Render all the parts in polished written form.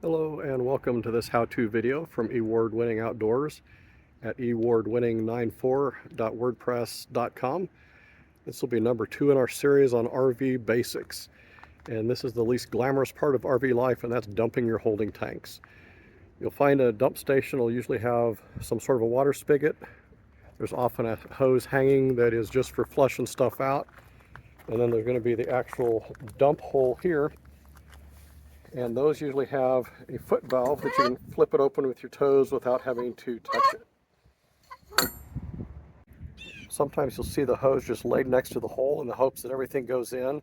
Hello and welcome to this how-to video from eWardWinning Outdoors at ewardwinning94.wordpress.com. This will be number 2 in our series on RV basics. And this is the least glamorous part of RV life, and that's dumping your holding tanks. You'll find a dump station will usually have some sort of a water spigot. There's often a hose hanging that is just for flushing stuff out. And then there's going to be the actual dump hole here. And those usually have a foot valve that you can flip it open with your toes without having to touch it. Sometimes you'll see the hose just laid next to the hole in the hopes that everything goes in,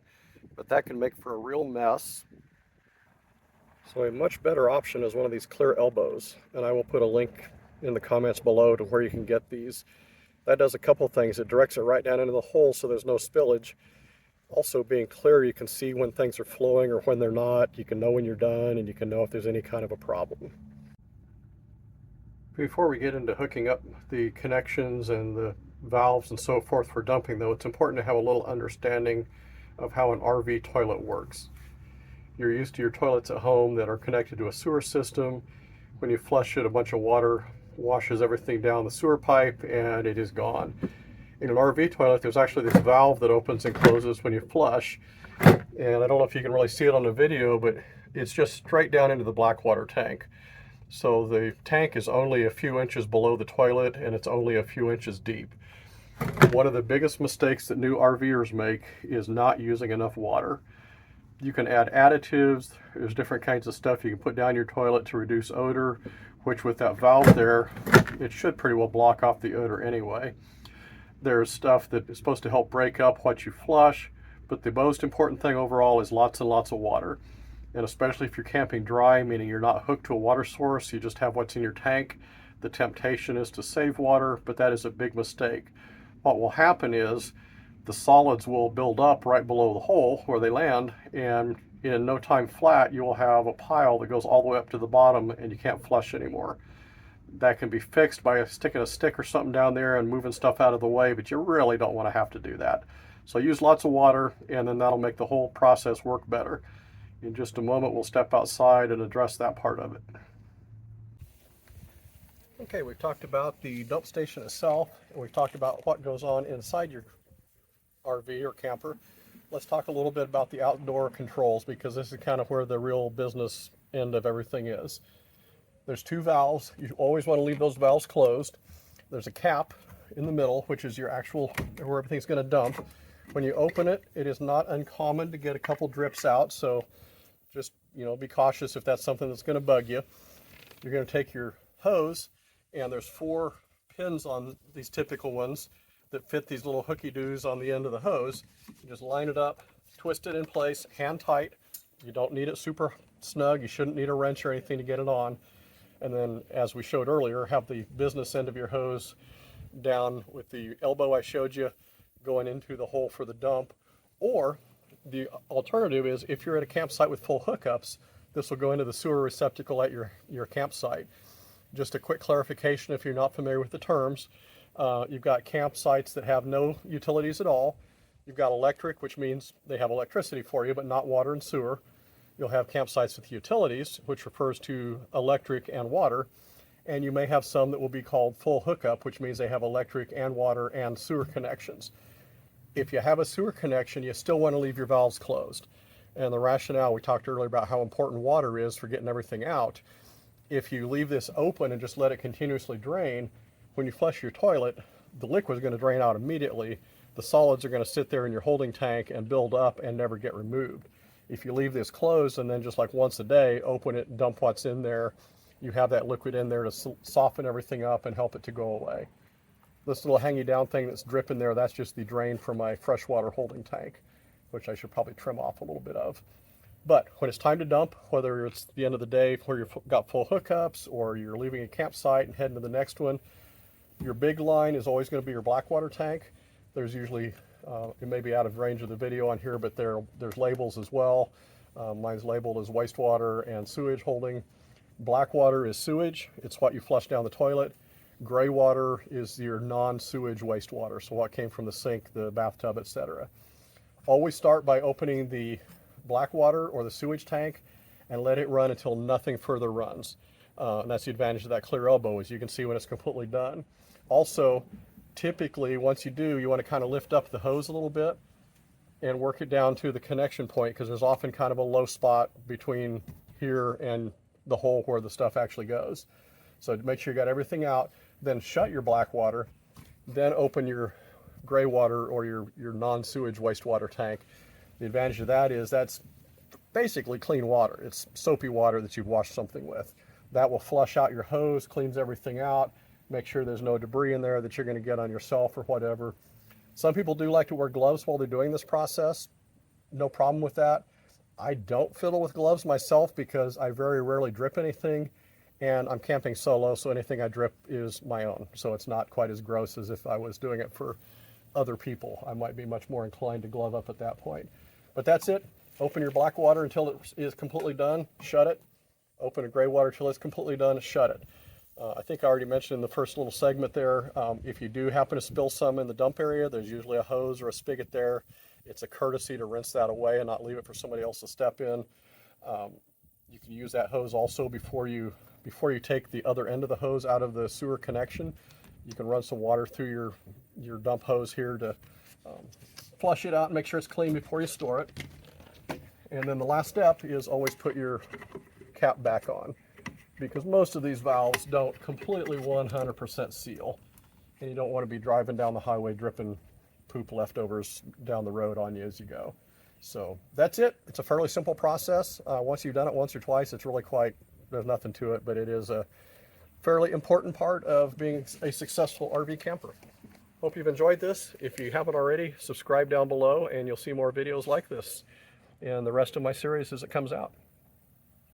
but that can make for a real mess. So a much better option is one of these clear elbows, and I will put a link in the comments below to where you can get these. That does a couple things. It directs it right down into the hole so there's no spillage. Also, being clear, you can see when things are flowing or when they're not. You can know when you're done, and you can know if there's any kind of a problem. Before we get into hooking up the connections and the valves and so forth for dumping, though, it's important to have a little understanding of how an RV toilet works. You're used to your toilets at home that are connected to a sewer system. When you flush it, a bunch of water washes everything down the sewer pipe and it is gone. In an RV toilet, there's actually this valve that opens and closes when you flush. And I don't know if you can really see it on the video, but it's just straight down into the black water tank. So the tank is only a few inches below the toilet and it's only a few inches deep. One of the biggest mistakes that new RVers make is not using enough water. You can add additives. There's different kinds of stuff you can put down your toilet to reduce odor, which with that valve there, it should pretty well block off the odor anyway. There's stuff that is supposed to help break up what you flush, but the most important thing overall is lots and lots of water. And especially if you're camping dry, meaning you're not hooked to a water source, you just have what's in your tank, the temptation is to save water, but that is a big mistake. What will happen is the solids will build up right below the hole where they land, and in no time flat, you will have a pile that goes all the way up to the bottom and you can't flush anymore. That can be fixed by sticking a stick or something down there and moving stuff out of the way, but you really don't want to have to do that. So use lots of water, and then that'll make the whole process work better. In just a moment, we'll step outside and address that part of it. Okay, we've talked about the dump station itself, and we've talked about what goes on inside your RV or camper. Let's talk a little bit about the outdoor controls, because this is kind of where the real business end of everything is. There's two valves. You always want to leave those valves closed. There's a cap in the middle, which is your actual, where everything's going to dump. When you open it, it is not uncommon to get a couple drips out, so just, be cautious if that's something that's going to bug you. You're going to take your hose, and there's 4 pins on these typical ones that fit these little hooky-doos on the end of the hose. You just line it up, twist it in place, hand tight. You don't need it super snug. You shouldn't need a wrench or anything to get it on. And then, as we showed earlier, have the business end of your hose down with the elbow I showed you going into the hole for the dump. Or the alternative is, if you're at a campsite with full hookups, this will go into the sewer receptacle at your campsite. Just a quick clarification if you're not familiar with the terms. You've got campsites that have no utilities at all. You've got electric, which means they have electricity for you, but not water and sewer. You'll have campsites with utilities, which refers to electric and water. And you may have some that will be called full hookup, which means they have electric and water and sewer connections. If you have a sewer connection, you still want to leave your valves closed. And the rationale, we talked earlier about how important water is for getting everything out. If you leave this open and just let it continuously drain, when you flush your toilet, the liquid is going to drain out immediately. The solids are going to sit there in your holding tank and build up and never get removed. If you leave this closed and then just like once a day, open it and dump what's in there, you have that liquid in there to soften everything up and help it to go away. This little hangy down thing that's dripping there, that's just the drain from my freshwater holding tank, which I should probably trim off a little bit of. But when it's time to dump, whether it's the end of the day where you've got full hookups or you're leaving a campsite and heading to the next one, your big line is always going to be your black water tank. There's usually, it may be out of range of the video on here, but there's labels as well. Mine's labeled as wastewater and sewage holding. Black water is sewage. It's what you flush down the toilet. Gray water is your non-sewage wastewater, so what came from the sink, the bathtub, etc. Always start by opening the black water or the sewage tank and let it run until nothing further runs. And that's the advantage of that clear elbow, as you can see when it's completely done. Also, typically, once you do, you want to kind of lift up the hose a little bit and work it down to the connection point, because there's often kind of a low spot between here and the hole where the stuff actually goes. So make sure you got everything out, then shut your black water, then open your gray water or your non-sewage wastewater tank. The advantage of that is that's basically clean water. It's soapy water that you've washed something with. That will flush out your hose, cleans everything out, make sure there's no debris in there that you're going to get on yourself or whatever. Some people do like to wear gloves while they're doing this process. No problem with that. I don't fiddle with gloves myself because I very rarely drip anything, and I'm camping solo, so anything I drip is my own. So it's not quite as gross as if I was doing it for other people. I might be much more inclined to glove up at that point. But that's it. Open your black water until it is completely done, shut it. Open a gray water until it's completely done, shut it. I think I already mentioned in the first little segment there, if you do happen to spill some in the dump area, there's usually a hose or a spigot there. It's a courtesy to rinse that away and not leave it for somebody else to step in. You can use that hose also before you take the other end of the hose out of the sewer connection. You can run some water through your dump hose here to flush it out and make sure it's clean before you store it. And then the last step is always put your cap back on, because most of these valves don't completely 100% seal, and you don't want to be driving down the highway dripping poop leftovers down the road on you as you go. So that's it. It's a fairly simple process. Once you've done it once or twice, it's really there's nothing to it, but it is a fairly important part of being a successful RV camper. Hope you've enjoyed this. If you haven't already, subscribe down below and you'll see more videos like this and the rest of my series as it comes out.